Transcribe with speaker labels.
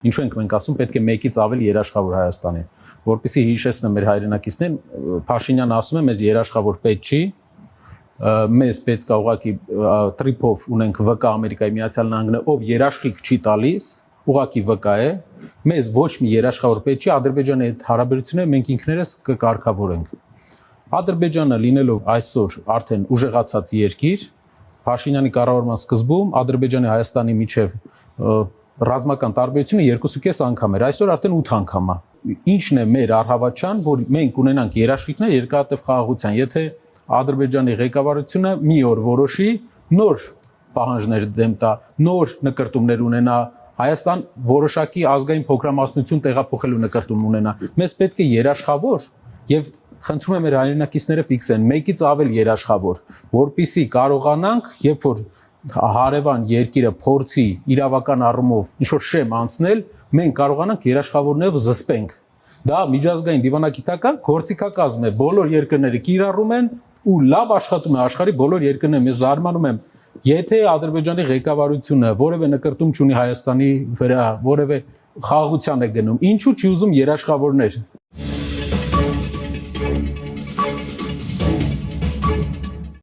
Speaker 1: Ինչու ենք մենք ասում պետք է մեկից ավել երաշխավոր Հայաստանին, որպեսզի հիշեցնեմ մեր հայրենակիցներին, Փաշինյանը ասում է մեզ երաշխավոր պետք չի, մեզ պետք է ուղղակի տրիփով ունենք ՎԿ Ամերիկայի Միացյալ Նահանգները, ով երաշխիք չի տալիս, ուղղակի ՎԿ է, մեզ ոչ մի երաշխավոր պետք չի, Ադրբեջանի հետ հարաբերությունները մենք ինքներս կկարգավորենք։ Ադրբեջանը լինելով այսօր արդեն ուժեղացած երկիր, Փաշինյանի կառավարման սկզբում Ադրբեջանի Հայաստանի միջև ռազմական տարբերությունը 2.5 անգամ էր, այսօր արդեն 8 անգամ է։ Ինչն է մեր առհավատչան, որ մենք ունենանք երաշխիքներ երկարատև խաղաղության, եթե Ադրբեջանի ղեկավարությունը մի օր որոշի նոր պահանջներ դեմ տա, նոր նկրտումներ ունենա, Հայաստան որոշակի ազգային փոքրամասնություն տեղափոխելու նկրտում ունենա, մեզ պետք է երաշխավոր եւ խնդրում եմ մեր հայրենակիցները ֆիքսեն, մեկից ավել երաշխավոր, որպիսի կարողանանք, երբ որ հարևան երկիրը փորձի իրավական առումով ինչ-որ շեմ անցնել, մենք կարողանանք երաշխավորներով զսպենք։ Դա միջազգային դիվանագիտական գործիքակազմ է, բոլոր երկրները կիրառում են ու լավ աշխատում է աշխարհի բոլոր երկրներում։ Ես զարմանում եմ, եթե Ադրբեջանի ղեկավարությունը որևէ նկրտում չունի Հայաստանի վրա, որևէ խաղաղության է գնում, ինչու չի ուզում երաշխավորներ